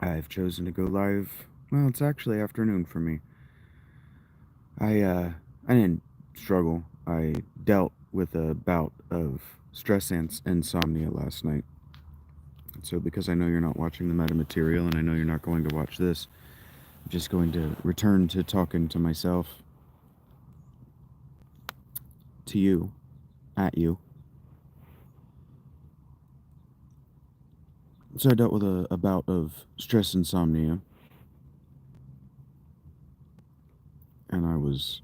I've chosen to go live. Well, it's actually afternoon for me. I didn't struggle. I dealt with a bout of stress and insomnia last night. So because I know you're not watching the meta material and I know you're not going to watch this, I'm just going to return to talking to myself, to you, at you. So I dealt with a bout of stress insomnia, and I was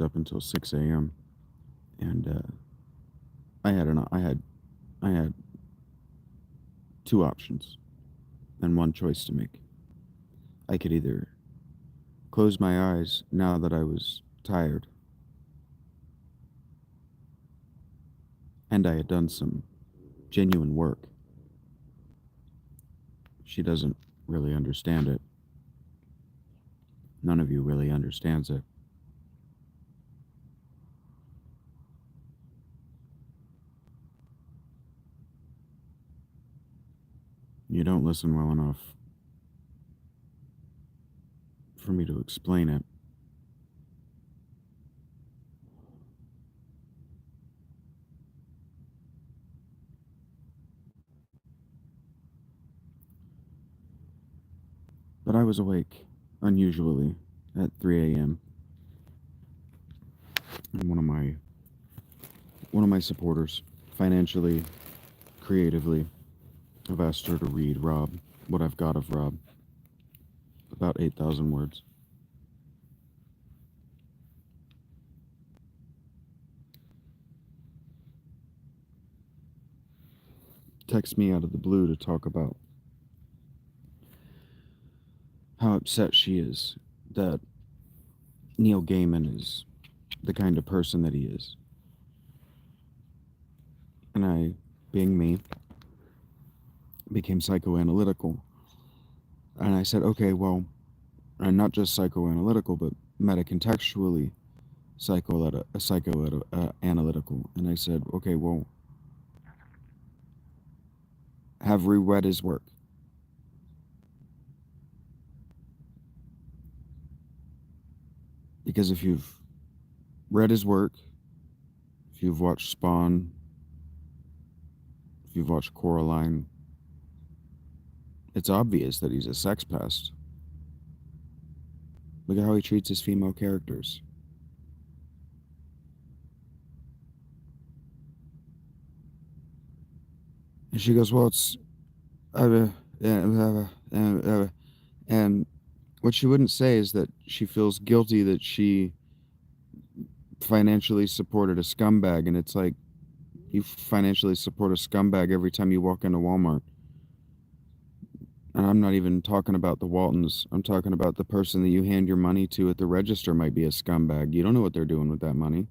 up until 6 a.m. and I had two options and one choice to make. I could either close my eyes now that I was tired and I had done some genuine work. She doesn't really understand it. None of you really understands it. You don't listen well enough for me to explain it. But I was awake, unusually, at 3 a.m. And one of my supporters, financially, creatively, I've asked her to read Rob, what I've got of Rob, about 8,000 words. Text me out of the blue to talk about how upset she is that Neil Gaiman is the kind of person that he is. And I, being me, became psychoanalytical. And I said, okay, well, and not just psychoanalytical, but metacontextually psychoanalytical. And I said, okay, well, have reread his work. Because if you've read his work, if you've watched Spawn, if you've watched Coraline, it's obvious that he's a sex pest. Look at how he treats his female characters. And she goes, well, it's. And what she wouldn't say is that she feels guilty that she financially supported a scumbag. And it's like, you financially support a scumbag every time you walk into Walmart. And I'm not even talking about the Waltons. I'm talking about the person that you hand your money to at the register might be a scumbag. You don't know what they're doing with that money.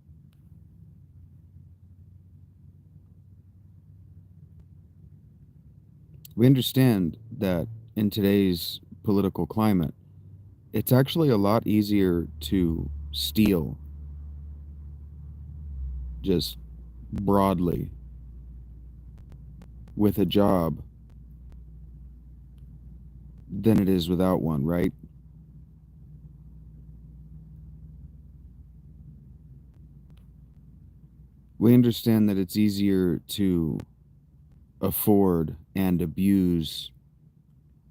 We understand that in today's political climate, it's actually a lot easier to steal, just broadly, with a job than it is without one, right? We understand that it's easier to afford and abuse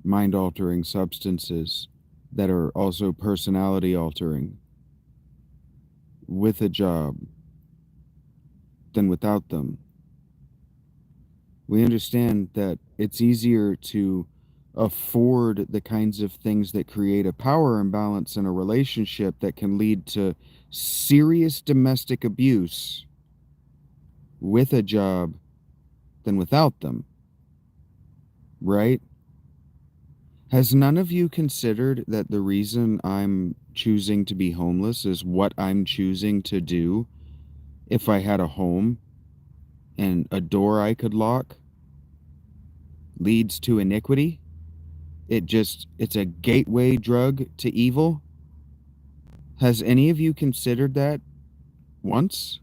mind altering substances that are also personality altering with a job than without them. We understand that it's easier to afford the kinds of things that create a power imbalance in a relationship that can lead to serious domestic abuse with a job than without them, right? Has none of you considered that the reason I'm choosing to be homeless is what I'm choosing to do if I had a home and a door I could lock leads to iniquity? It's a gateway drug to evil. Has any of you considered that once?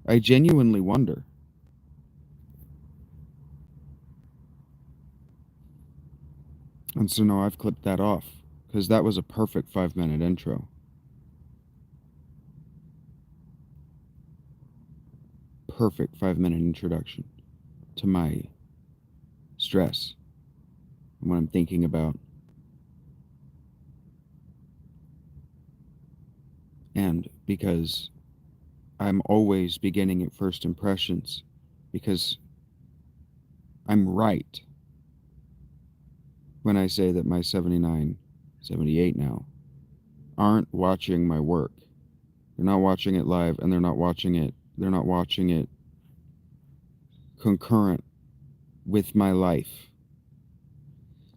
I genuinely wonder. And so no, I've clipped that off because that was a perfect 5-minute intro. Perfect 5-minute introduction to my stress and what I'm thinking about. And because I'm always beginning at first impressions, because I'm right when I say that my 79, 78 now aren't watching my work. They're not watching it live, and they're not watching it concurrent with my life.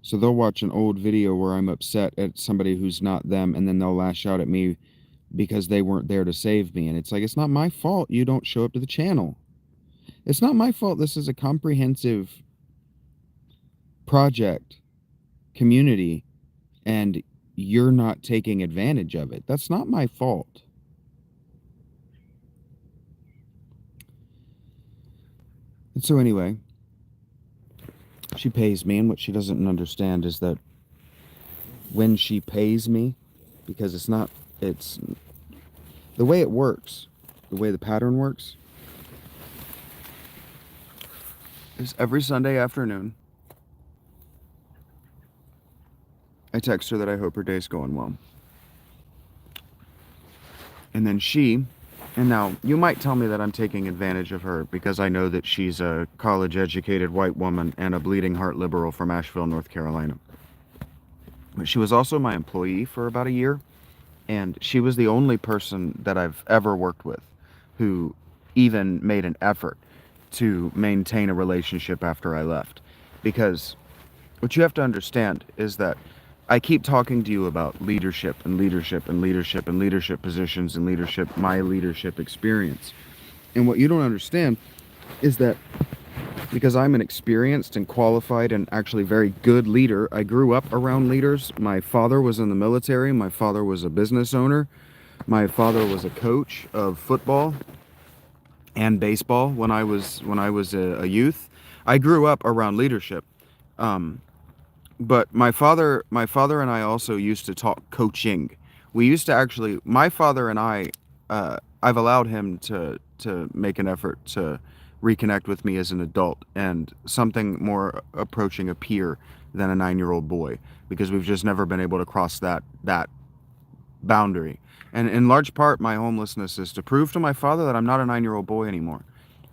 So they'll watch an old video where I'm upset at somebody who's not them, and then they'll lash out at me because they weren't there to save me. And it's like, it's not my fault you don't show up to the channel. It's not my fault this is a comprehensive project, community, and you're not taking advantage of it. That's not my fault. And so anyway, she pays me, and what she doesn't understand is that when she pays me, because it's the way it works, the way the pattern works, is every Sunday afternoon, I text her that I hope her day's going well. And then and now you might tell me that I'm taking advantage of her because I know that she's a college-educated white woman and a bleeding heart liberal from Asheville, North Carolina. But she was also my employee for about a year, and she was the only person that I've ever worked with who even made an effort to maintain a relationship after I left. Because what you have to understand is that I keep talking to you about leadership and leadership and leadership and leadership positions and leadership, my leadership experience. And what you don't understand is that because I'm an experienced and qualified and actually very good leader, I grew up around leaders. My father was in the military. My father was a business owner. My father was a coach of football and baseball when I was a youth. I grew up around leadership. But my father and I also used to talk coaching. We used to actually, my father and I've allowed him to make an effort to reconnect with me as an adult and something more approaching a peer than a 9-year-old boy, because we've just never been able to cross that boundary. And in large part, my homelessness is to prove to my father that I'm not a 9-year-old boy anymore.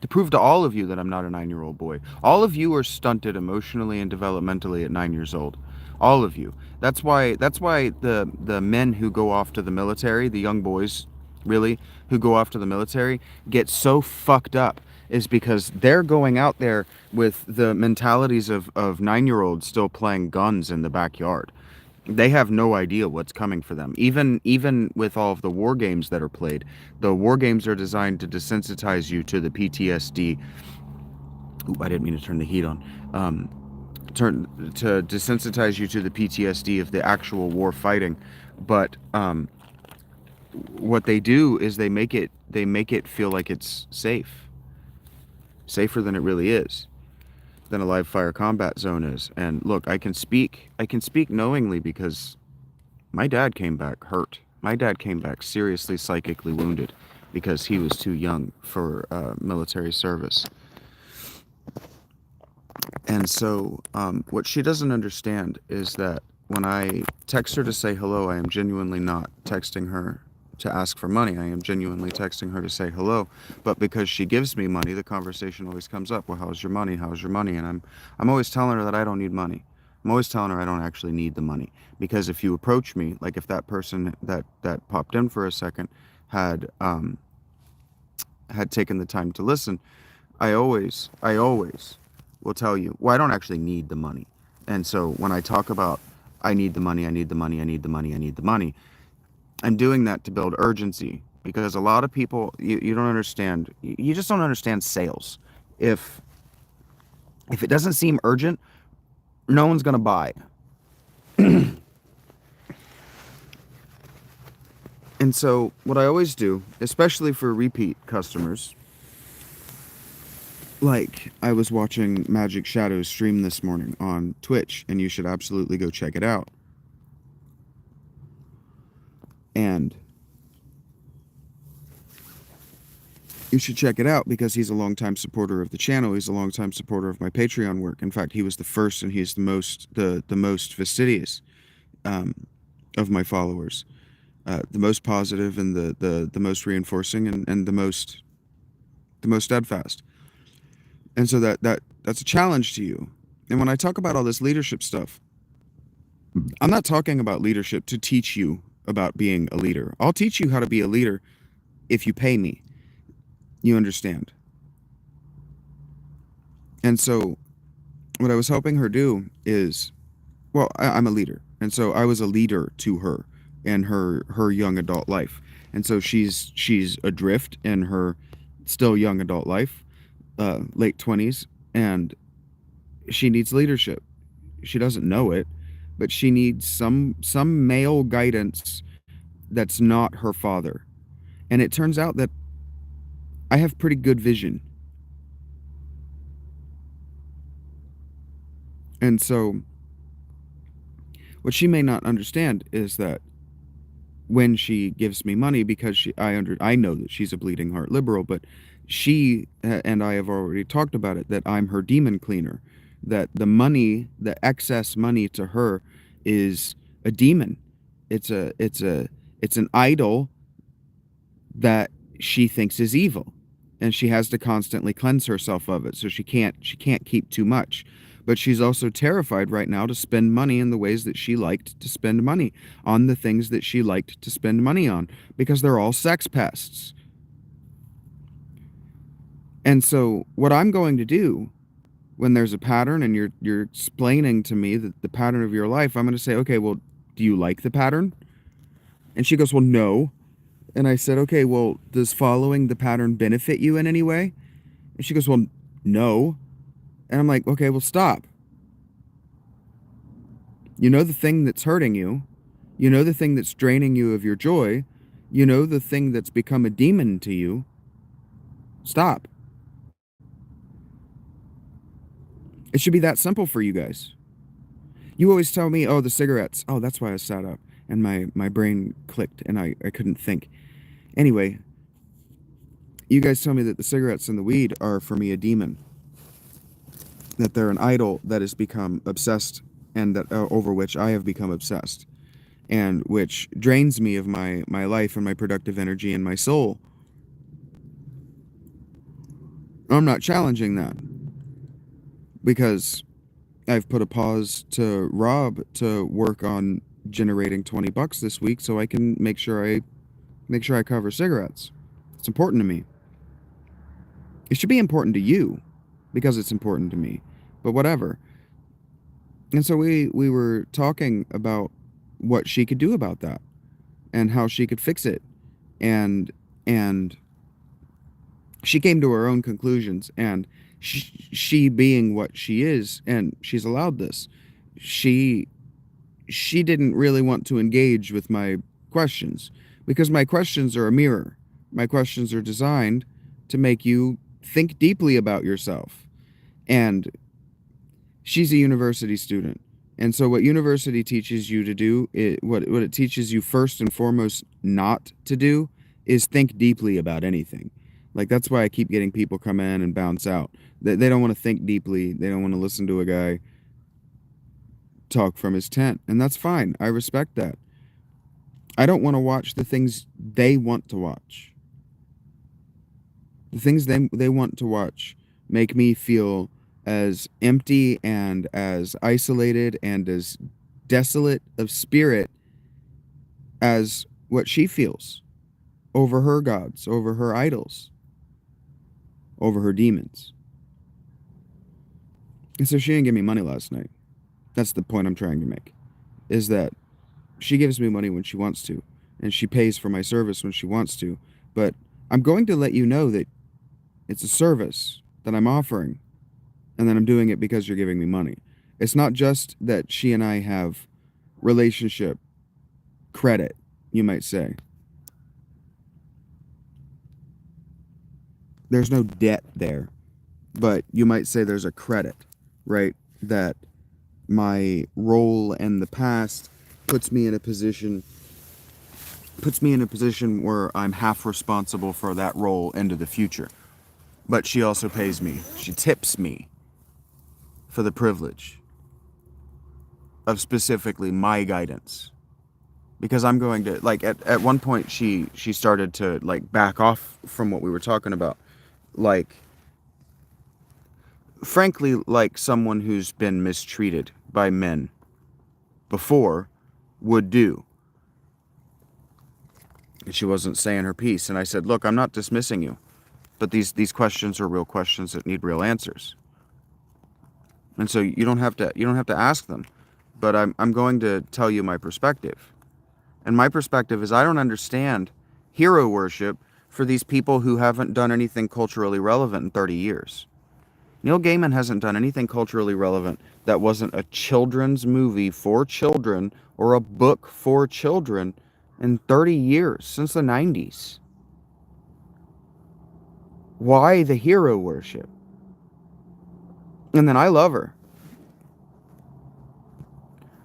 To prove to all of you that I'm not a 9-year-old boy. All of you are stunted emotionally and developmentally at 9 years old. All of you. That's why the men who go off to the military, the young boys, really, who go off to the military, get so fucked up, is because they're going out there with the mentalities of 9-year-olds still playing guns in the backyard. They have no idea what's coming for them. Even with all of the war games that are played, the war games are designed to desensitize you to the PTSD. Ooh, I didn't mean to turn the heat on. To desensitize you to the PTSD of the actual war fighting, but what they do is they make it feel like it's safer than it really is, than a live fire combat zone is. And look, I can speak knowingly because my dad came back hurt. My dad came back seriously psychically wounded because he was too young for military service. And so what she doesn't understand is that when I text her to say hello, I am genuinely not texting her to ask for money. I am genuinely texting her to say hello. But because she gives me money, the conversation always comes up. Well, how's your money? How's your money? And I'm always telling her that I don't need money. I'm always telling her I don't actually need the money. Because if you approach me, like if that person that popped in for a second had taken the time to listen, I always will tell you, well, I don't actually need the money. And so when I talk about I need the money, I need the money, I need the money, I need the money, I'm doing that to build urgency, because a lot of people, you don't understand, you just don't understand sales. If it doesn't seem urgent, no one's going to buy. And so what I always do, especially for repeat customers, Like, I was watching Magic Shadow's stream this morning on Twitch, and you should absolutely go check it out. And you should check it out because he's a longtime supporter of the channel. He's a longtime supporter of my Patreon work. In fact, he was the first, and he's the most fastidious um, of my followers, the most positive, and the most reinforcing, and the most steadfast. And so that's a challenge to you. And when I talk about all this leadership stuff, I'm not talking about leadership to teach you about being a leader. I'll teach you how to be a leader if you pay me. You understand? And so what I was helping her do is, well, I'm a leader. And so I was a leader to her in her young adult life. And so she's adrift in her still young adult life, late 20s, and she needs leadership. She doesn't know it, but she needs some male guidance that's not her father. And it turns out that I have pretty good vision. And so what she may not understand is that when she gives me money, because I know that she's a bleeding heart liberal, but she and I have already talked about it, that I'm her demon cleaner, that the excess money to her is a demon. It's an idol that she thinks is evil, and she has to constantly cleanse herself of it, so she can't keep too much. But she's also terrified right now to spend money in the ways that she liked to spend money, on the things that she liked to spend money on, because they're all sex pests. And so what I'm going to do when there's a pattern and you're explaining to me that the pattern of your life, I'm going to say, okay, well, do you like the pattern? And she goes, well, no. And I said, okay, well, does following the pattern benefit you in any way? And she goes, well, no. And I'm like, okay, well, stop. You know the thing that's hurting you. You know the thing that's draining you of your joy. You know the thing that's become a demon to you. Stop. It should be that simple for you guys. You always tell me, oh, the cigarettes. Oh, that's why I sat up. And my brain clicked and I couldn't think. Anyway, you guys tell me that the cigarettes and the weed are for me a demon. That they're an idol that has become obsessed, and that over which I have become obsessed, and which drains me of my life and my productive energy and my soul. I'm not challenging that, because I've put a pause to Rob to work on generating $20 this week so I can make sure I cover cigarettes. It's important to me. It should be important to you because it's important to me. But whatever. And so we were talking about what she could do about that and how she could fix it. And and she came to her own conclusions, and she being what she is, and she's allowed this. She she didn't really want to engage with my questions, because my questions are a mirror. My questions are designed to make you think deeply about yourself. And she's a university student. And so what university teaches you to do, what it teaches you first and foremost not to do, is think deeply about anything. Like, that's why I keep getting people come in and bounce out. They don't want to think deeply. They don't want to listen to a guy talk from his tent. And that's fine. I respect that. I don't want to watch the things they want to watch. The things they want to watch make me feel as empty and as isolated and as desolate of spirit as what she feels over her gods, over her idols, over her demons. And so she didn't give me money last night. That's the point I'm trying to make, is that she gives me money when she wants to, and she pays for my service when she wants to. But I'm going to let you know that it's a service that I'm offering, and then I'm doing it because you're giving me money. It's not just that she and I have relationship credit, you might say. There's no debt there. but you might say there's a credit, right? That my role in the past puts me in a position where I'm half responsible for that role into the future. But she also pays me. She tips me for the privilege of specifically my guidance. Because I'm going to, like, at one point she started to, like, back off from what we were talking about. Like, frankly, like someone who's been mistreated by men before would do. And she wasn't saying her piece. And I said, look, I'm not dismissing you, but these questions are real questions that need real answers. And so you don't have to ask them. But I'm going to tell you my perspective. And my perspective is I don't understand hero worship for these people who haven't done anything culturally relevant in 30 years. Neil Gaiman hasn't done anything culturally relevant that wasn't a children's movie for children or a book for children in 30 years, since the 90s. Why the hero worship? And then I love her.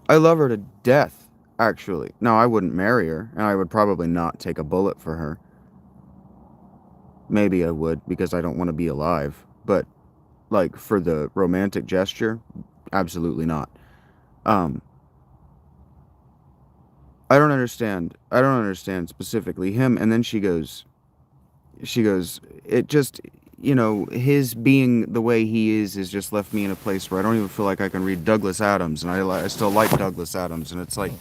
I love her to death, actually. Now, I wouldn't marry her, and I would probably not take a bullet for her. Maybe I would, because I don't want to be alive. But, like, for the romantic gesture, absolutely not. I don't understand specifically him. And then she goes, it just, his being the way he is has just left me in a place where I don't even feel like I can read Douglas Adams, and I still like Douglas Adams. And it's like,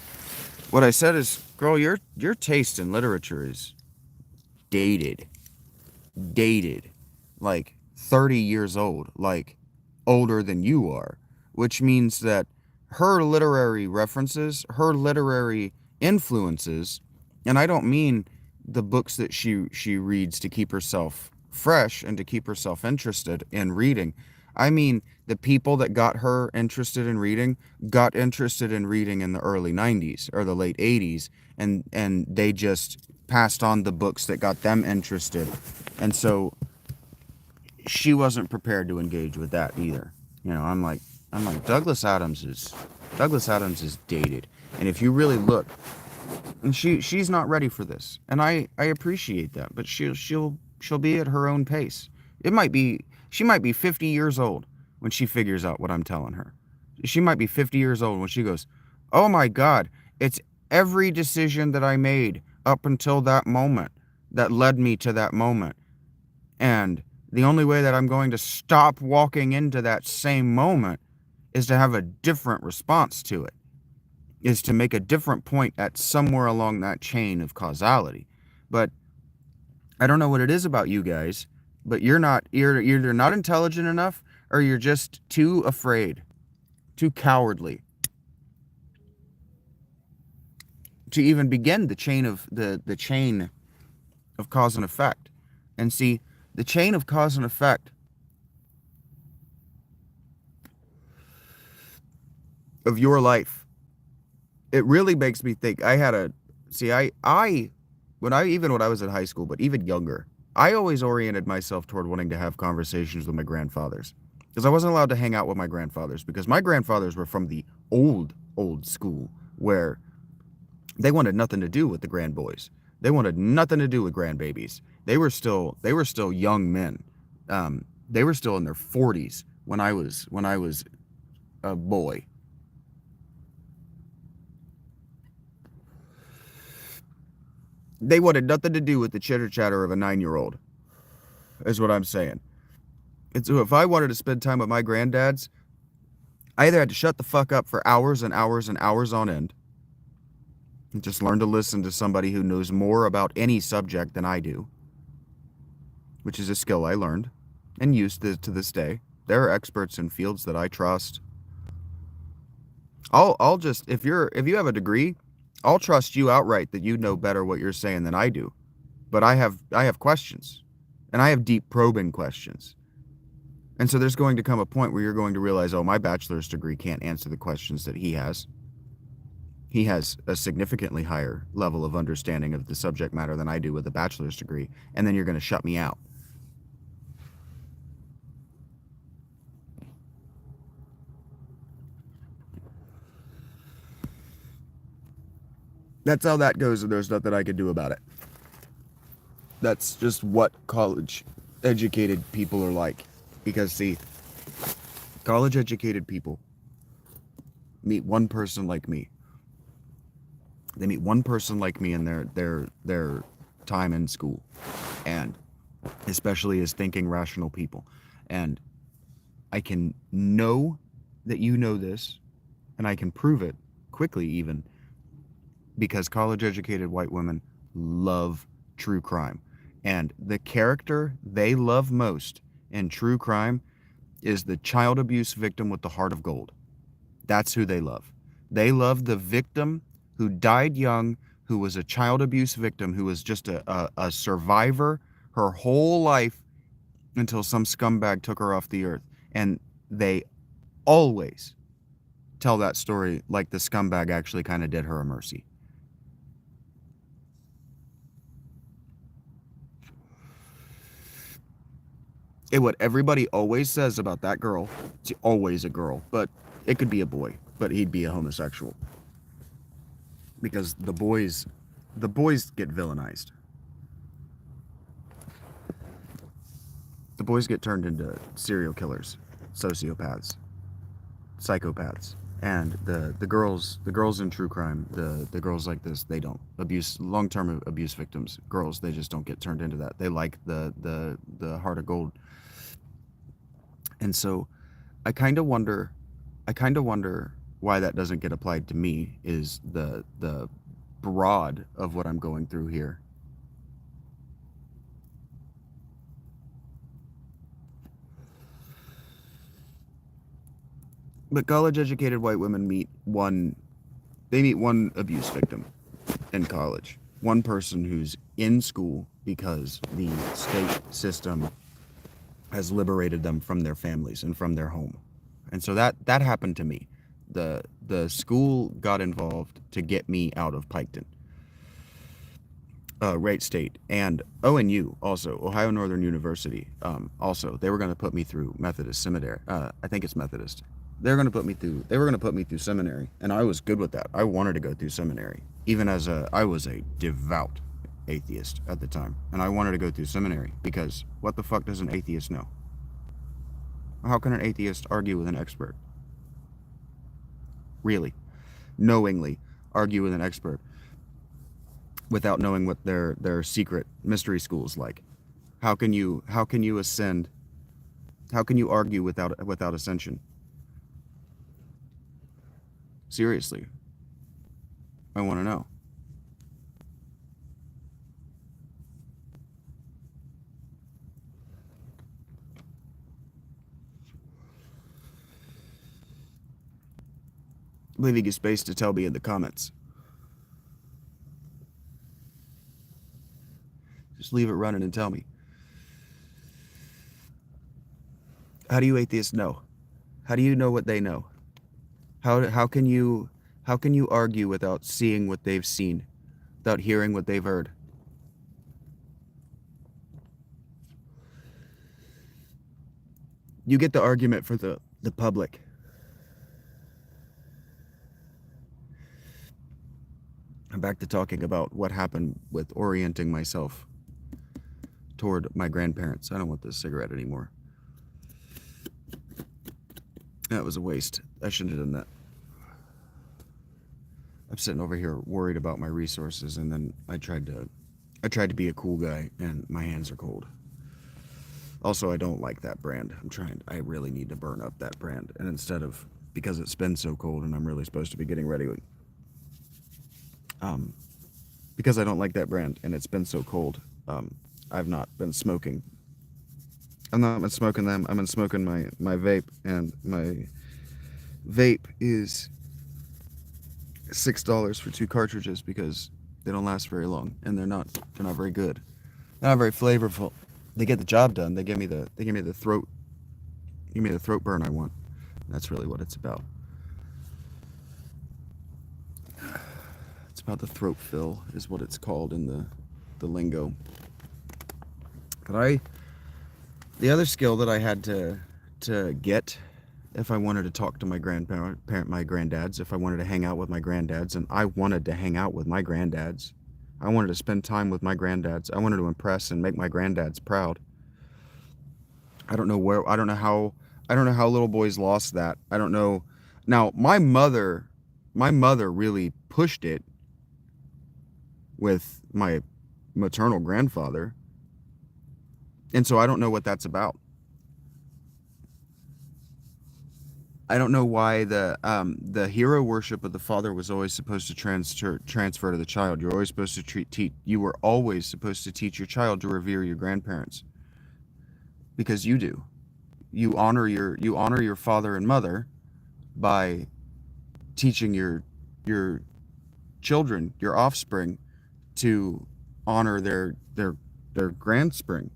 what I said is, girl, your taste in literature is dated, like 30 years old, like older than you are, which means that her literary references, her literary influences, and I don't mean the books that she reads to keep herself fresh and to keep herself interested in reading. I mean the people that got her interested in reading got interested in reading in the early 90s or the late 80s, and they just passed on the books that got them interested. And so she wasn't prepared to engage with that either. I'm like Douglas Adams is dated. And if you really look, and she's not ready for this. And I appreciate that, but she'll be at her own pace. She might be 50 years old when she figures out what I'm telling her. She might be 50 years old when she goes, "Oh my God, it's every decision that I made up until that moment that led me to that moment. And the only way that I'm going to stop walking into that same moment is to have a different response to it, is to make a different point at somewhere along that chain of causality." But I don't know what it is about you guys, but you're either not intelligent enough or you're just too afraid, too cowardly to even begin the chain of the chain of cause and effect. And see, the chain of cause and effect of your life, it really makes me think. When I was in high school, but even younger, I always oriented myself toward wanting to have conversations with my grandfathers, because I wasn't allowed to hang out with my grandfathers, because my grandfathers were from the old school, where they wanted nothing to do with the grandboys. They wanted nothing to do with grandbabies. They were still young men. They were still in their 40s when I was a boy. They wanted nothing to do with the chitter chatter of a 9-year-old, is what I'm saying. And so if I wanted to spend time with my granddads, I either had to shut the fuck up for hours and hours and hours on end, and just learn to listen to somebody who knows more about any subject than I do, which is a skill I learned and use to this day. There are experts in fields that I trust. I'll just, if you have a degree, I'll trust you outright that you know better what you're saying than I do. But I have questions, and I have deep probing questions. And so there's going to come a point where you're going to realize, oh, my bachelor's degree can't answer the questions that he has. He has a significantly higher level of understanding of the subject matter than I do with a bachelor's degree, and then you're going to shut me out. That's how that goes, and there's nothing I can do about it. That's just what college educated people are like. Because, see, college educated people meet one person like me. They meet one person like me in their time in school, and especially as thinking rational people. And I can know that you know this, and I can prove it quickly even, because college educated white women love true crime. And the character they love most in true crime is the child abuse victim with the heart of gold. That's who they love. They love the victim who died young, who was a child abuse victim, who was just a survivor her whole life until some scumbag took her off the earth. And they always tell that story like the scumbag actually kind of did her a mercy. And what everybody always says about that girl, it's always a girl, but it could be a boy, but he'd be a homosexual. Because the boys get villainized. The boys get turned into serial killers, sociopaths, psychopaths. And the girls in true crime, the girls like this, they don't. Long-term abuse victims, girls, they just don't get turned into that. They like the heart of gold. And so I kind of wonder why that doesn't get applied to me, is the broad of what I'm going through here. But college educated white women meet one abuse victim in college. One person who's in school because the state system has liberated them from their families and from their home. And so that happened to me. The school got involved to get me out of Piketon. Wright State, and ONU, also Ohio Northern University. Also, they were going to put me through Methodist seminary. I think it's Methodist. They were going to put me through seminary, and I was good with that. I wanted to go through seminary, even as I was a devout atheist at the time, and I wanted to go through seminary because what the fuck does an atheist know? How can an atheist argue with an expert? Really, knowingly argue with an expert without knowing what their secret mystery school is like? How can you ascend? How can you argue without ascension? Seriously, I want to know. Leaving you space to tell me in the comments. Just leave it running and tell me. How do you atheists know? How do you know what they know? How can you argue without seeing what they've seen, without hearing what they've heard? You get the argument for the public. I'm back to talking about what happened with orienting myself toward my grandparents. I don't want this cigarette anymore. That was a waste. I shouldn't have done that. I'm sitting over here worried about my resources, and then I tried to be a cool guy, and my hands are cold. Also, I don't like that brand. I really need to burn up that brand. And instead of, because it's been so cold and I'm really supposed to be getting ready with, because I don't like that brand and it's been so cold, I've not been smoking. I've not been smoking them. I've been smoking my vape, and my vape is $6 for 2 cartridges because they don't last very long, and they're not very good. They're not very flavorful. They get the job done. They give me the throat burn I want. That's really what it's about. It's about the throat fill is what it's called in the lingo. But the other skill that I had to get if I wanted to talk to my my granddads, if I wanted to hang out with my granddads, and I wanted to hang out with my granddads. I wanted to spend time with my granddads. I wanted to impress and make my granddads proud. I don't know how little boys lost that. I don't know. Now, my mother really pushed it with my maternal grandfather. And so I don't know what that's about. I don't know why the hero worship of the father was always supposed to transfer to the child. You're always supposed to you were always supposed to teach your child to revere your grandparents, because you do. You honor your father and mother by teaching your children, your offspring, to honor their grandspring,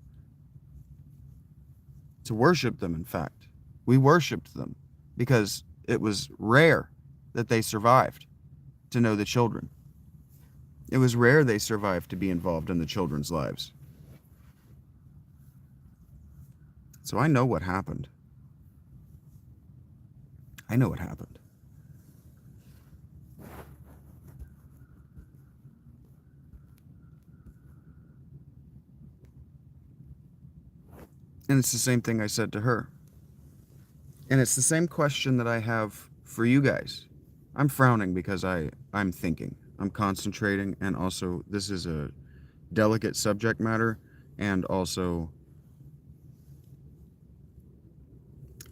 to worship them. In fact, we worshiped them because it was rare that they survived to know the children. It was rare they survived to be involved in the children's lives. So I know what happened. I know what happened. And it's the same thing I said to her. And it's the same question that I have for you guys. I'm frowning because I'm thinking. I'm concentrating, and also this is a delicate subject matter, and also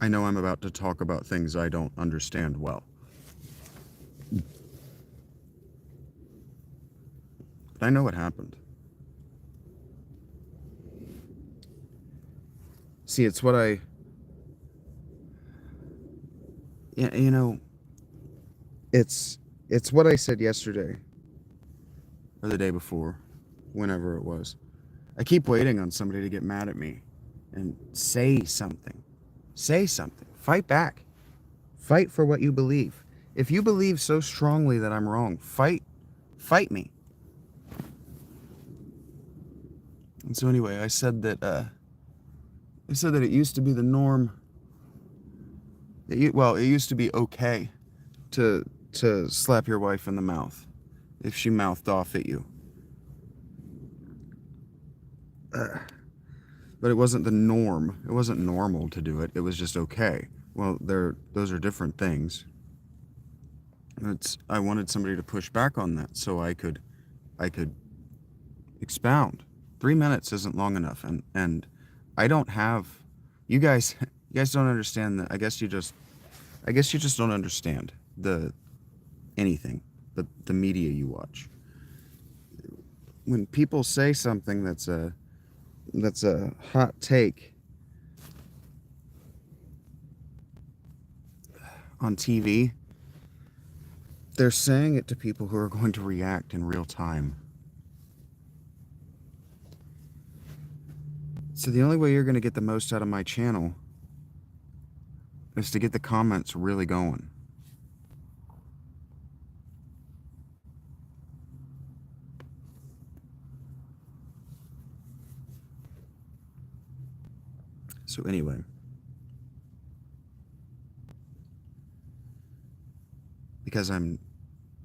I know I'm about to talk about things I don't understand well. But I know what happened. See, it's what you know, it's what I said yesterday or the day before, whenever it was. I keep waiting on somebody to get mad at me and say something. Say something. Fight back. Fight for what you believe. If you believe so strongly that I'm wrong, fight me. And so anyway, I said that it used to be the norm. It used to be okay to slap your wife in the mouth if she mouthed off at you. But it wasn't the norm. It wasn't normal to do it. It was just okay. Well, those are different things. I wanted somebody to push back on that so I could expound. 3 minutes isn't long enough, and I don't have you guys don't understand that. I guess you just don't understand anything, the media you watch. When people say something that's a hot take on TV, they're saying it to people who are going to react in real time. So the only way you're going to get the most out of my channel is to get the comments really going. So anyway, because I'm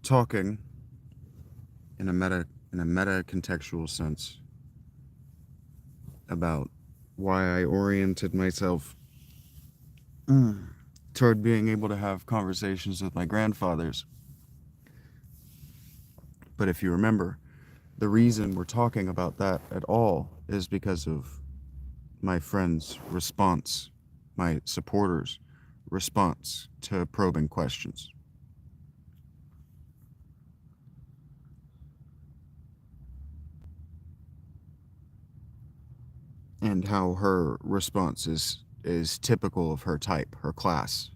talking in a meta contextual sense about why I oriented myself toward being able to have conversations with my grandfathers. But if you remember, the reason we're talking about that at all is because of my friend's response, my supporters' response to probing questions. And how her response is typical of her type, her class.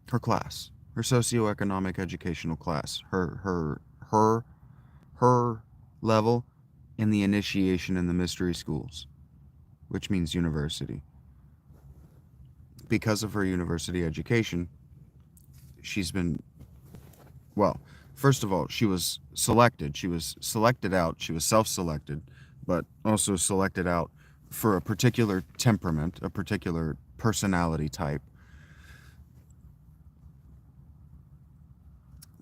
Her class. Her socioeconomic educational class. Her level in the initiation in the mystery schools, which means university. Because of her university education, she's been, well, first of all, she was selected. She was selected out. She was self-selected, but also selected out for a particular temperament, a particular personality type.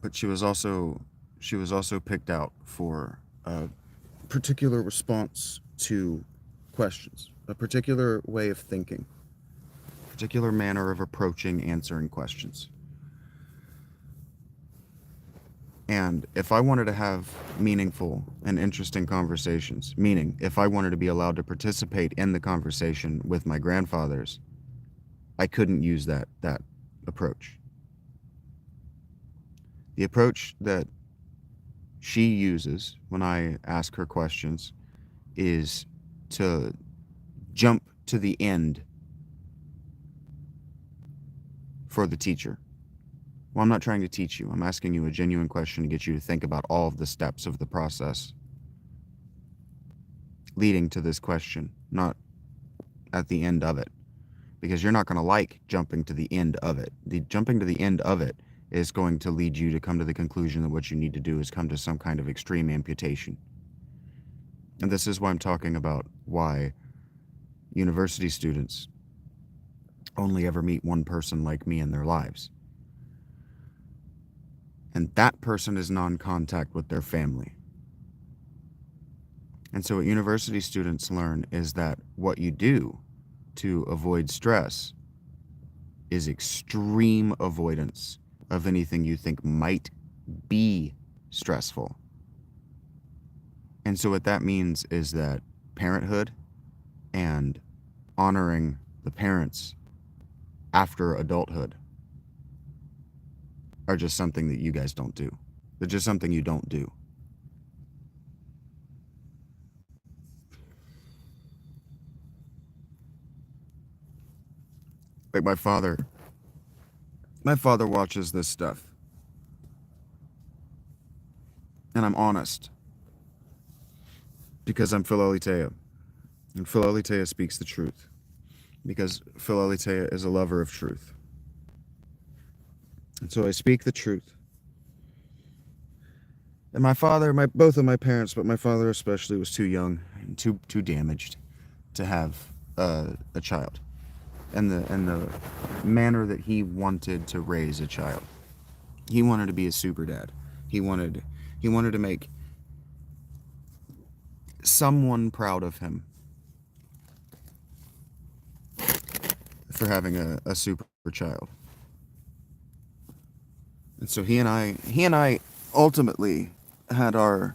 But she was also picked out for a particular response to questions, a particular way of thinking, a particular manner of approaching answering questions. And if I wanted to have meaningful and interesting conversations, meaning if I wanted to be allowed to participate in the conversation with my grandfathers, I couldn't use that approach. The approach that she uses when I ask her questions is to jump to the end for the teacher. Well, I'm not trying to teach you. I'm asking you a genuine question to get you to think about all of the steps of the process leading to this question, not at the end of it. Because you're not going to like jumping to the end of it. The jumping to the end of it is going to lead you to come to the conclusion that what you need to do is come to some kind of extreme amputation. And this is why I'm talking about why university students only ever meet one person like me in their lives. And that person is non-contact with their family. And so what university students learn is that what you do to avoid stress is extreme avoidance of anything you think might be stressful. And so what that means is that parenthood and honoring the parents after adulthood are just something that you guys don't do. They're just something you don't do. Like my father watches this stuff. And I'm honest. Because I'm Phil Alitea. And Phil Alitea speaks the truth. Because Phil Alitea is a lover of truth. And so I speak the truth. And my father, both of my parents, but my father especially, was too young and too damaged to have a child. And the manner that he wanted to raise a child. He wanted to be a super dad. He wanted to make someone proud of him for having a super child. And so he and I ultimately had our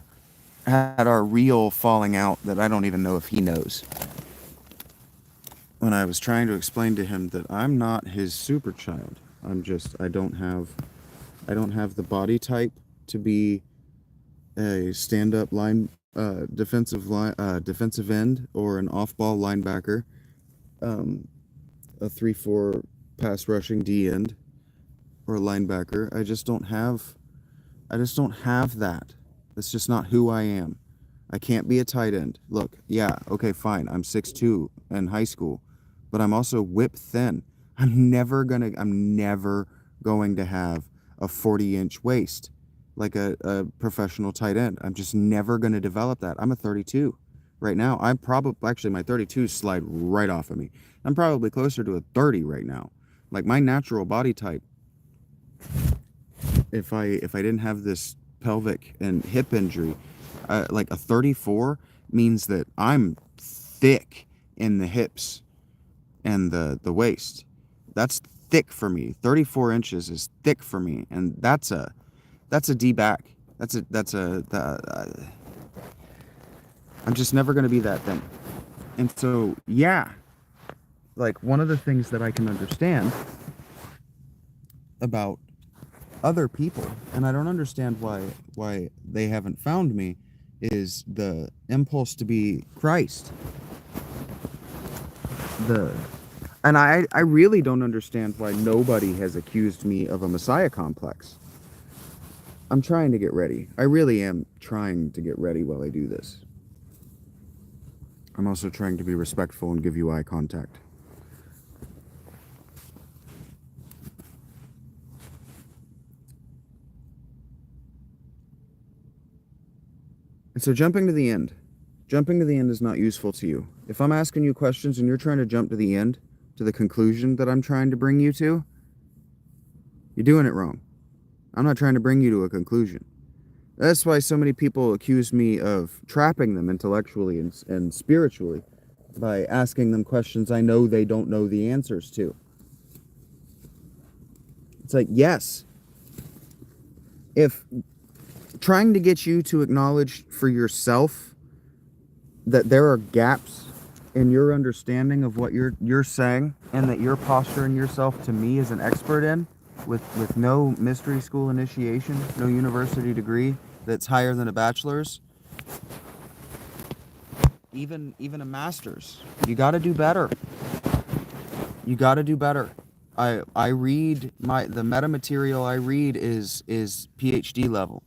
real falling out that I don't even know if he knows. When I was trying to explain to him that I'm not his super child. I don't have the body type to be a stand-up defensive end or an off-ball linebacker, a 3-4 pass rushing D end or a linebacker. I just don't have that. That's just not who I am. I can't be a tight end. Look, yeah, okay, fine. I'm 6'2" in high school, but I'm also whip thin. I'm never going to have a 40-inch waist like a professional tight end. I'm just never going to develop that. I'm a 32 right now. I'm probably, actually, my 32s slide right off of me. I'm probably closer to a 30 right now. Like my natural body type, if I didn't have this pelvic and hip injury, like a 34 means that I'm thick in the hips and the waist. That's thick for me. 34 inches is thick for me, and that's a D back. I'm just never going to be that thin. And so, yeah, like one of the things that I can understand about other people, and I don't understand why they haven't found me, is the impulse to be Christ. And I really don't understand why nobody has accused me of a Messiah complex. I'm trying to get ready. I really am trying to get ready while I do this. I'm also trying to be respectful and give you eye contact. And so jumping to the end, Jumping to the end is not useful to you. If I'm asking you questions and you're trying to jump to the end, to the conclusion that I'm trying to bring you to, you're doing it wrong. I'm not trying to bring you to a conclusion. That's why so many people accuse me of trapping them intellectually and spiritually by asking them questions I know they don't know the answers to. It's like, yes, if trying to get you to acknowledge for yourself that there are gaps in your understanding of what you're saying and that you're posturing yourself to me as an expert in with no mystery school initiation, no university degree that's higher than a bachelor's, even a master's. You got to do better. You got to do better. I read the meta material I read is PhD level.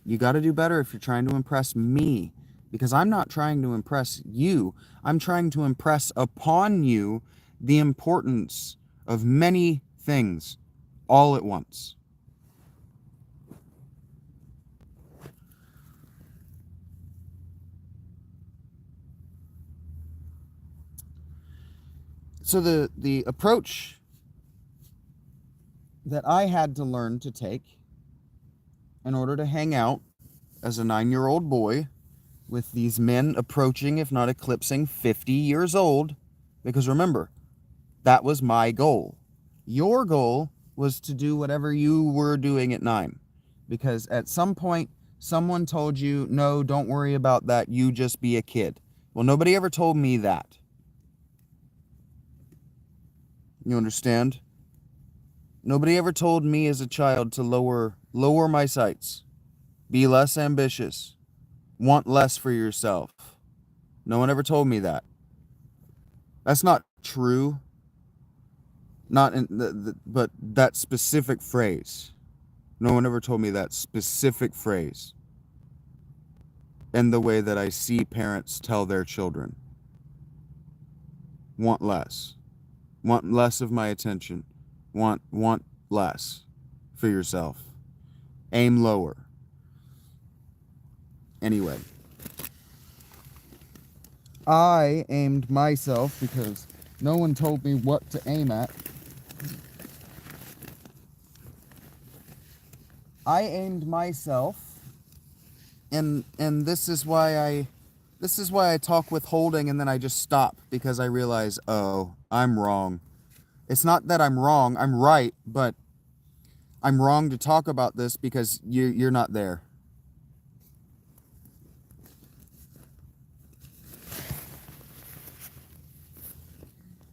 You got to do better if you're trying to impress me, because I'm not trying to impress you. I'm trying to impress upon you the importance of many things all at once. So the approach that I had to learn to take in order to hang out as a 9-year-old boy with these men approaching, if not eclipsing, 50 years old, because remember, that was my goal. Your goal was to do whatever you were doing at 9, because at some point, someone told you, no, don't worry about that, you just be a kid. Well, nobody ever told me that. You understand? Nobody ever told me as a child to lower my sights, be less ambitious, want less for yourself. No one ever told me that. That's not true. Not in but that specific phrase. No one ever told me that specific phrase in the way that I see parents tell their children. Want less. Want less of my attention. Want less for yourself. Aim lower. Anyway, I aimed myself because no one told me what to aim at. I aimed myself, and this is why I talk withholding and then I just stop, because I realize, oh, I'm wrong. It's not that I'm wrong, I'm right, but I'm wrong to talk about this because you're not there.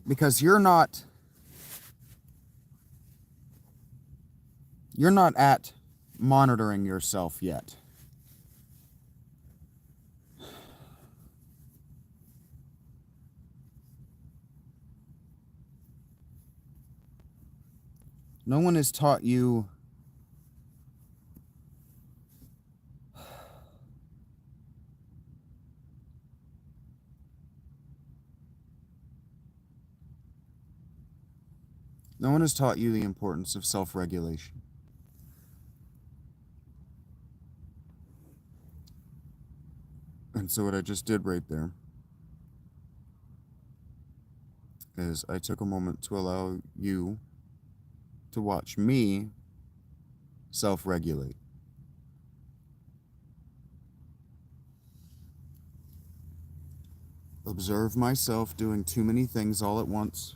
Because you're not at monitoring yourself yet. No one has taught you the importance of self-regulation. And so what I just did right there is I took a moment to allow you to watch me self-regulate. Observe myself doing too many things all at once,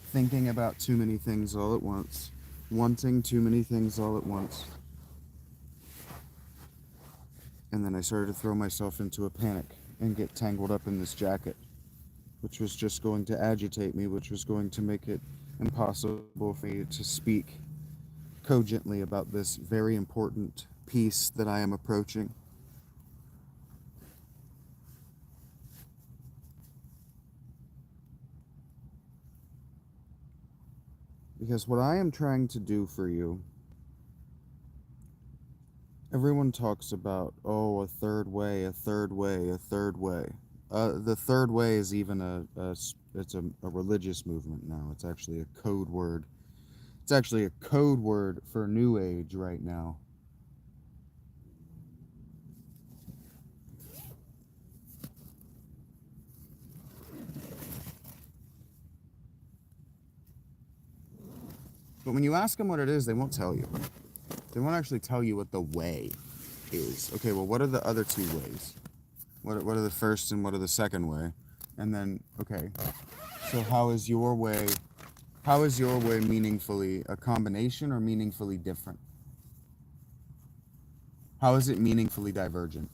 thinking about too many things all at once, wanting too many things all at once. And then I started to throw myself into a panic and get tangled up in this jacket, which was just going to agitate me, which was going to make it impossible for me to speak cogently about this very important piece that I am approaching. Because what I am trying to do for you, everyone talks about, oh, a third way, a third way, a third way. The third way is even it's a religious movement now. It's actually a code word. It's actually a code word for New Age right now. But when you ask them what it is, they won't tell you. They won't actually tell you what the way is. Okay, well, what are the other two ways? What are the first and what are the second way? And then, okay, so how is your way meaningfully a combination or meaningfully different? How is it meaningfully divergent?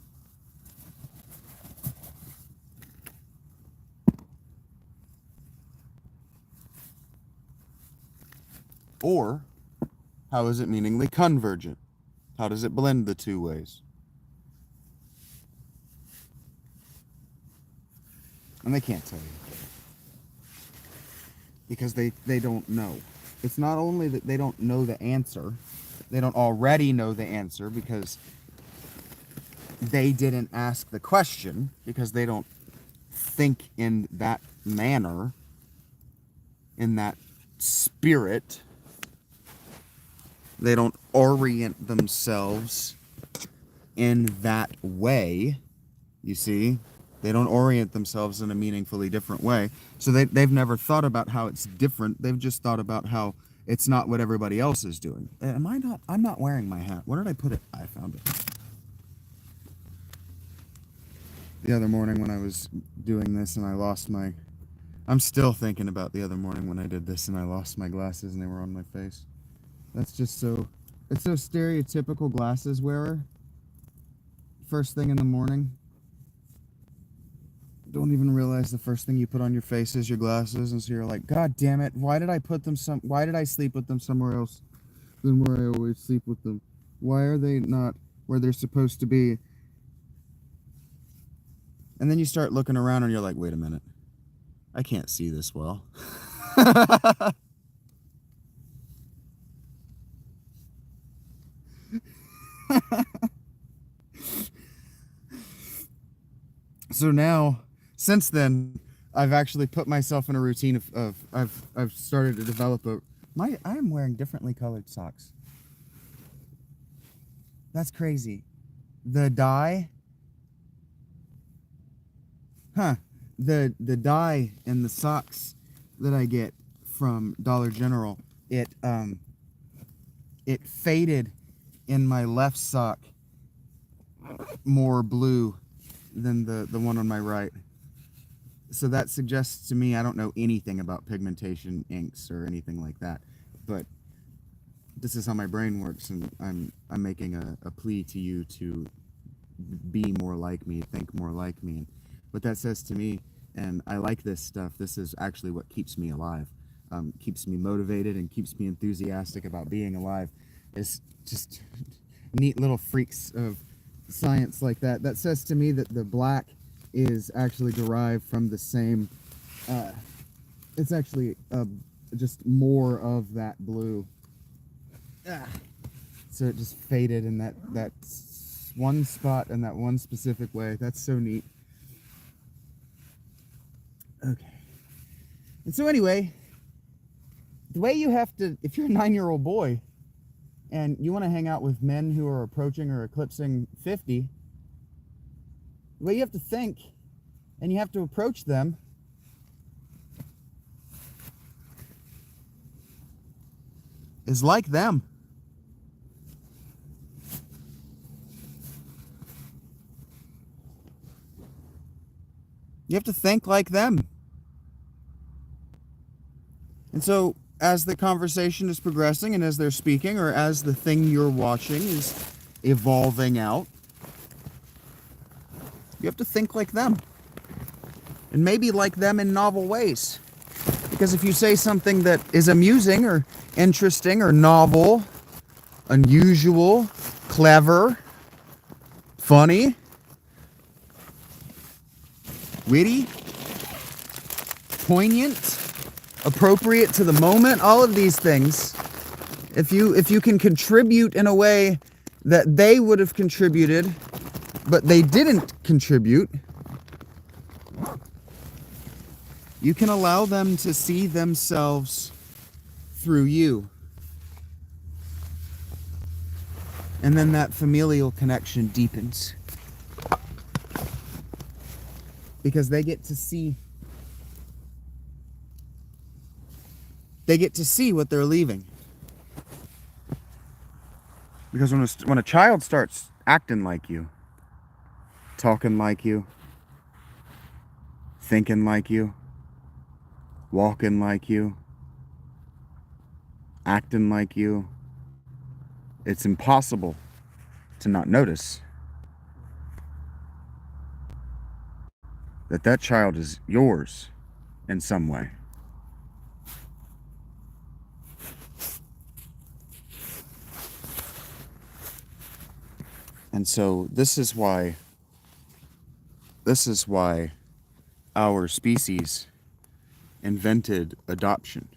Or how is it meaningfully convergent? How does it blend the two ways? And they can't tell you. Because they don't know. It's not only that they don't know the answer, they don't already know the answer because they didn't ask the question, because they don't think in that manner, in that spirit. They don't orient themselves in that way, you see? They don't orient themselves in a meaningfully different way. So they've never thought about how it's different. They've just thought about how it's not what everybody else is doing. I'm not wearing my hat. Where did I put it? I found it. The other morning when I was doing this and I lost my... I'm still thinking about the other morning when I did this and I lost my glasses and they were on my face. That's just so... It's so stereotypical glasses wearer. First thing in the morning. Don't even realize the first thing you put on your face is your glasses, and so you're like, God damn it, why did I sleep with them somewhere else than where I always sleep with them? Why are they not where they're supposed to be? And then you start looking around and you're like, wait a minute, I can't see this well. So now, since then, I've actually put myself in a routine of I've started to develop I am wearing differently colored socks. That's crazy. The dye, the dye in the socks that I get from Dollar General, it faded in my left sock more blue than the one on my right. So that suggests to me, I don't know anything about pigmentation inks or anything like that, but this is how my brain works, and I'm making a plea to you to be more like me, think more like me. And what that says to me, and I like this stuff, this is actually what keeps me alive, keeps me motivated and keeps me enthusiastic about being alive, is just neat little freaks of science like that. That says to me that the black is actually derived from the same, it's actually just more of that blue. So it just faded in that one spot in that one specific way. That's so neat. Okay. And so anyway, the way you have to, if you're a 9-year-old boy and you want to hang out with men who are approaching or eclipsing 50, the way you have to think and you have to approach them is like them. You have to think like them. And so, as the conversation is progressing and as they're speaking, or as the thing you're watching is evolving out, you have to think like them. And maybe like them in novel ways. Because if you say something that is amusing or interesting or novel, unusual, clever, funny, witty, poignant, appropriate to the moment, all of these things, if you can contribute in a way that they would have contributed, but they didn't contribute, you can allow them to see themselves through you. And then that familial connection deepens. Because they get to see what they're leaving. Because when a child starts acting like you, talking like you, thinking like you, walking like you, acting like you, it's impossible to not notice that that child is yours in some way. And so this is why our species invented adoption.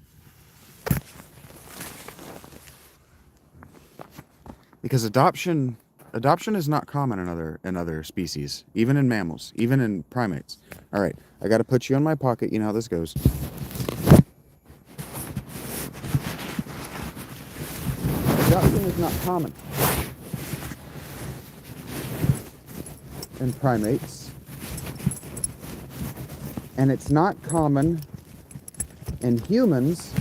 Because adoption is not common in other species, even in mammals, even in primates. All right, I got to put you in my pocket. You know how this goes. Adoption is not common in primates, and it's not common in humans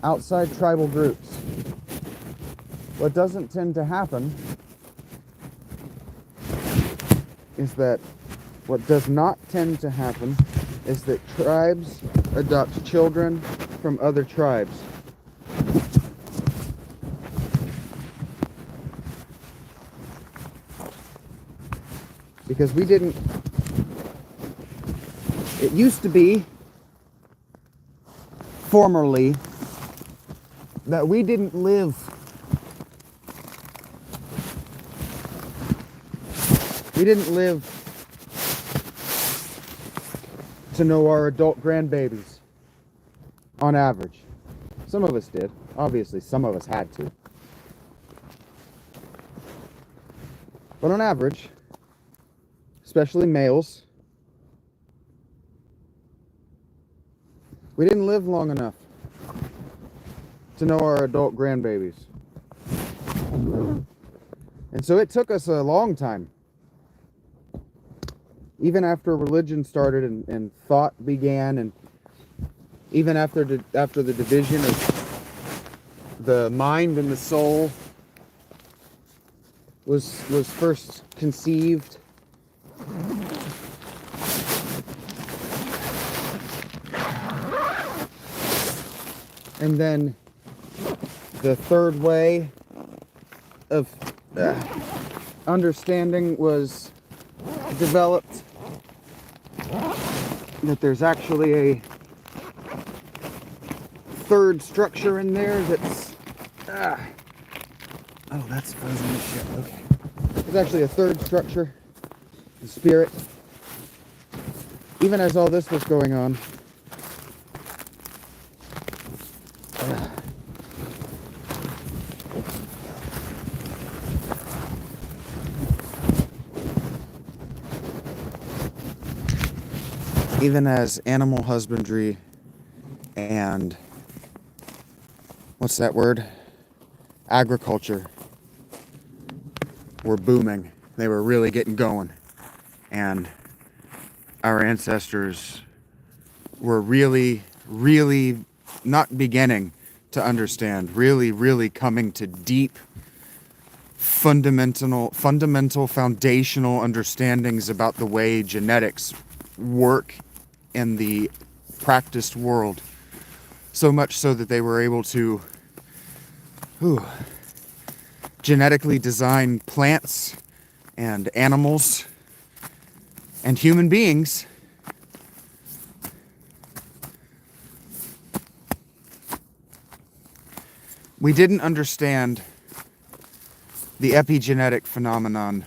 outside tribal groups. What doesn't tend to happen is that what does not tend to happen is that tribes adopt children from other tribes. Because we didn't, it used to be formerly that we didn't live to know our adult grandbabies on average. Some of us did. Obviously, some of us had to. But on average, especially males, we didn't live long enough to know our adult grandbabies. And so it took us a long time, even after religion started and thought began, and even after the division of the mind and the soul was first conceived. And then the third way of understanding was developed, that there's actually a third structure in there that's oh, that's fuzzy as shit. Okay, there's actually a third structure, the spirit. Even as all this was going on, even as animal husbandry and what's that word? Agriculture were booming. They were really getting going. And our ancestors were really, really not beginning to understand, really coming to deep, fundamental, foundational understandings about the way genetics work in the practiced world. So much so that they were able to genetically design plants and animals and human beings we didn't understand the epigenetic phenomenon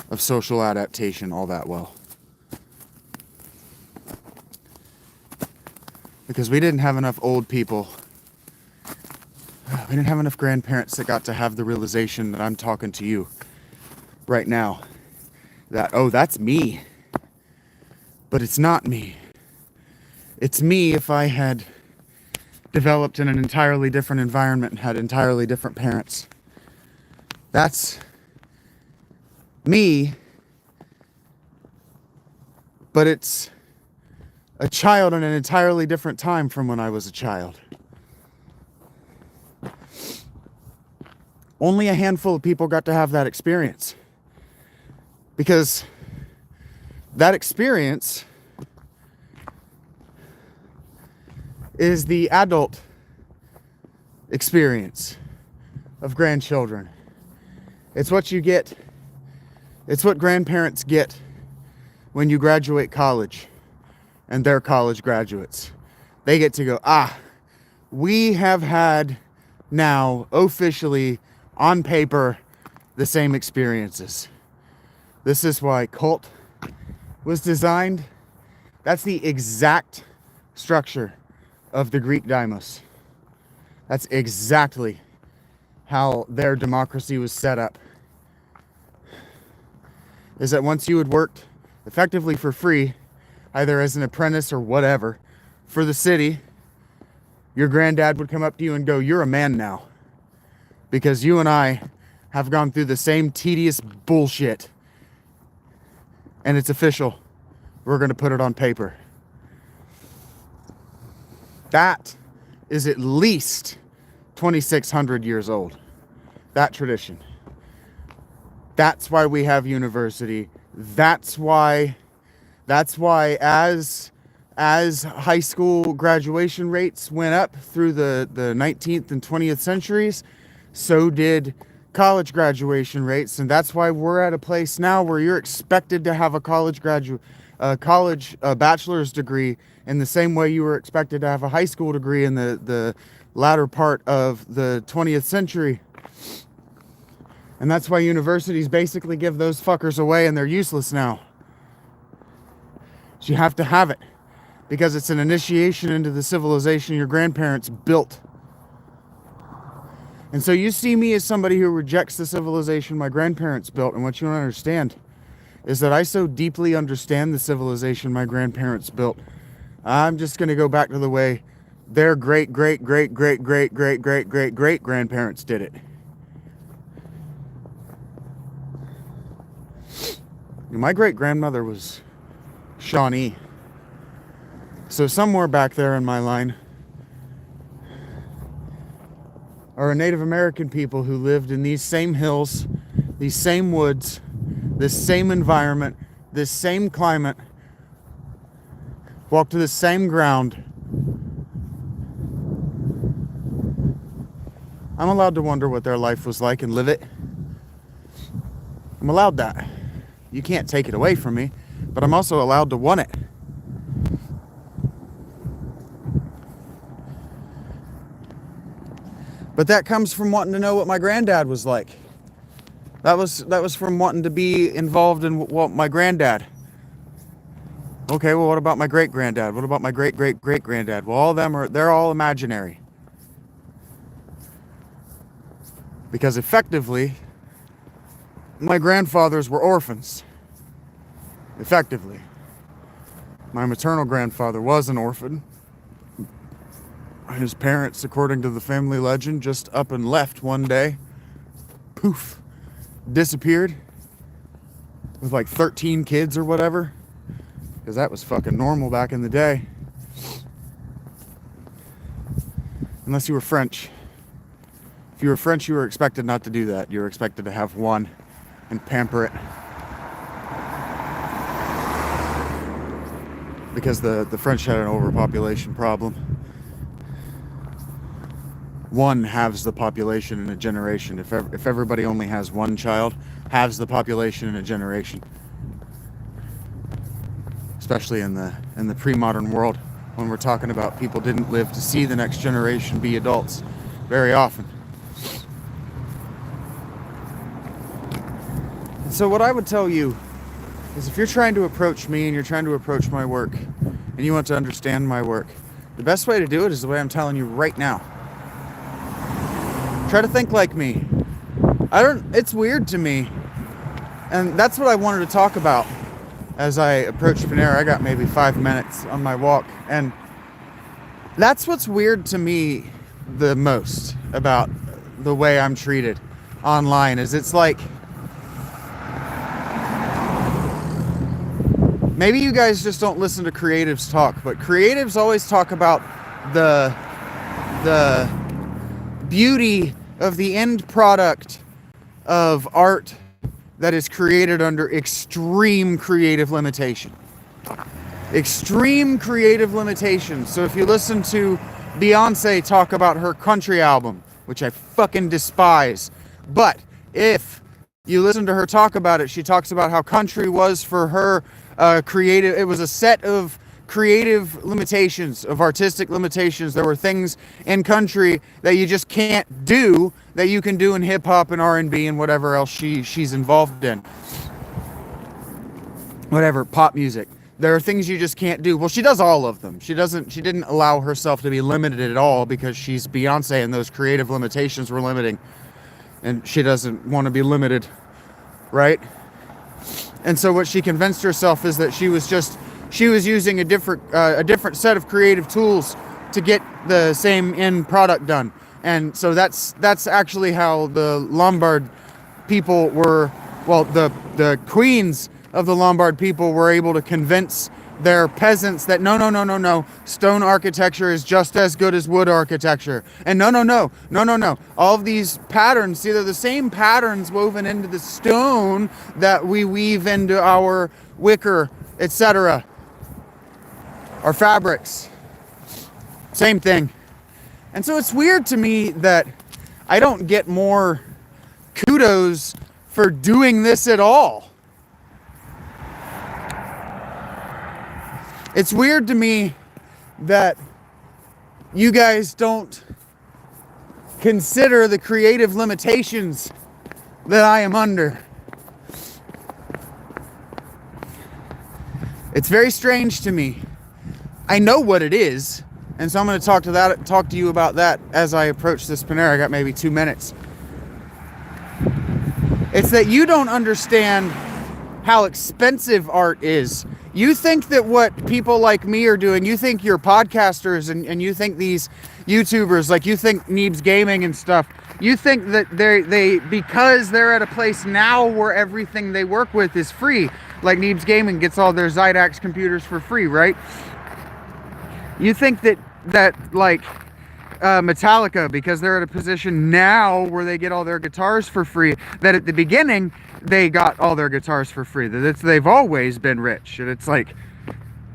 of social adaptation all that well. Because we didn't have enough old people. We didn't have enough grandparents that got to have the realization that I'm talking to you right now. That, oh, that's me. But it's not me. It's me if I had developed in an entirely different environment and had entirely different parents. That's me. But it's a child in an entirely different time from when I was a child. Only a handful of people got to have that experience. Because that experience is the adult experience of grandchildren. It's what you get. It's what grandparents get when you graduate college and they're college graduates. They get to go, we have had now officially on paper the same experiences. This is why cult was designed. That's the exact structure of the Greek demos. That's exactly how their democracy was set up. Is that once you had worked effectively for free, either as an apprentice or whatever, for the city, your granddad would come up to you and go, "You're a man now. Because you and I have gone through the same tedious bullshit. And it's official. We're going to put it on paper." That is at least 2,600 years old. That tradition. That's why we have university. That's why as high school graduation rates went up through the 19th and 20th centuries, so did college graduation rates. And that's why we're at a place now where you're expected to have a college bachelor's degree in the same way you were expected to have a high school degree in the latter part of the 20th century. And that's why universities basically give those fuckers away and they're useless now. So you have to have it because it's an initiation into the civilization your grandparents built. And so you see me as somebody who rejects the civilization my grandparents built. And what you don't understand is that I so deeply understand the civilization my grandparents built. I'm just going to go back to the way their great grandparents did it. My great-grandmother was Shawnee. So somewhere back there in my line are Native American people who lived in these same hills, these same woods, this same environment, this same climate, walked to the same ground. I'm allowed to wonder what their life was like and live it. I'm allowed that. You can't take it away from me, but I'm also allowed to want it. But that comes from wanting to know what my granddad was like. That was from wanting to be involved in what my granddad. Okay, well, what about my great-granddad? What about my great-great-great-granddad? Well, all of them they're all imaginary. Because effectively, my grandfathers were orphans. Effectively. My maternal grandfather was an orphan. His parents, according to the family legend, just up and left one day. Poof. Disappeared. With like 13 kids or whatever. Because that was fucking normal back in the day. Unless you were French. If you were French, you were expected not to do that. You were expected to have one and pamper it. Because the French had an overpopulation problem. One halves the population in a generation. If everybody only has one child, halves the population in a generation. Especially in the pre-modern world, when we're talking about people didn't live to see the next generation be adults very often. And so what I would tell you is if you're trying to approach me and you're trying to approach my work and you want to understand my work, the best way to do it is the way I'm telling you right now. Try to think like me. It's weird to me. And that's what I wanted to talk about as I approached Panera. I got maybe 5 minutes on my walk. And that's what's weird to me the most about the way I'm treated online is it's like, maybe you guys just don't listen to creatives talk, but creatives always talk about the beauty of the end product of art that is created under extreme creative limitation. Extreme creative limitations. So if you listen to Beyonce talk about her country album, which I fucking despise, but if you listen to her talk about it, she talks about how country was for her creative. It was a set of creative limitations, of artistic limitations. There were things in country that you just can't do that you can do in hip hop and R&B and whatever else she's involved in. Whatever, pop music. There are things you just can't do. Well, she does all of them. She didn't allow herself to be limited at all because she's Beyonce and those creative limitations were limiting. And she doesn't want to be limited, right? And so what she convinced herself is that she was using a different set of creative tools to get the same end product done. And so that's actually how the Lombard people were, well, the queens of the Lombard people were able to convince their peasants that no, stone architecture is just as good as wood architecture. And no, all of these patterns, see, they're the same patterns woven into the stone that we weave into our wicker, etc. Our fabrics. Same thing. And so it's weird to me that I don't get more kudos for doing this at all. It's weird to me that you guys don't consider the creative limitations that I am under. It's very strange to me. I know what it is, and so I'm going to talk to you about that as I approach this Panera. I got maybe 2 minutes. It's that you don't understand how expensive art is. You think that what people like me are doing, you think you're podcasters and you think these YouTubers, like you think Neebs Gaming and stuff, you think that they because they're at a place now where everything they work with is free, like Neebs Gaming gets all their Zydax computers for free, right? You think that like Metallica, because they're at a position now where they get all their guitars for free, that at the beginning they got all their guitars for free, that they've always been rich. And it's like,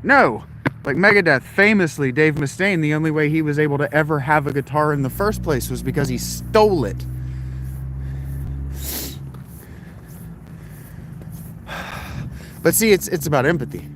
no. Like Megadeth, famously, Dave Mustaine, the only way he was able to ever have a guitar in the first place was because he stole it. But see, it's about empathy.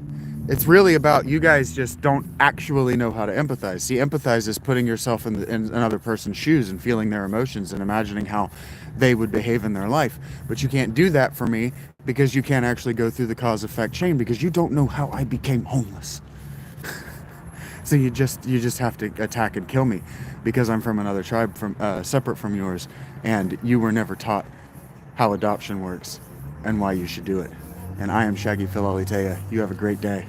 It's really about, you guys just don't actually know how to empathize. See, empathize is putting yourself in another person's shoes and feeling their emotions and imagining how they would behave in their life. But you can't do that for me because you can't actually go through the cause-effect chain, because you don't know how I became homeless. So you just have to attack and kill me because I'm from another tribe, separate from yours, and you were never taught how adoption works and why you should do it. And I am Shaggy Phil Alitea. You have a great day.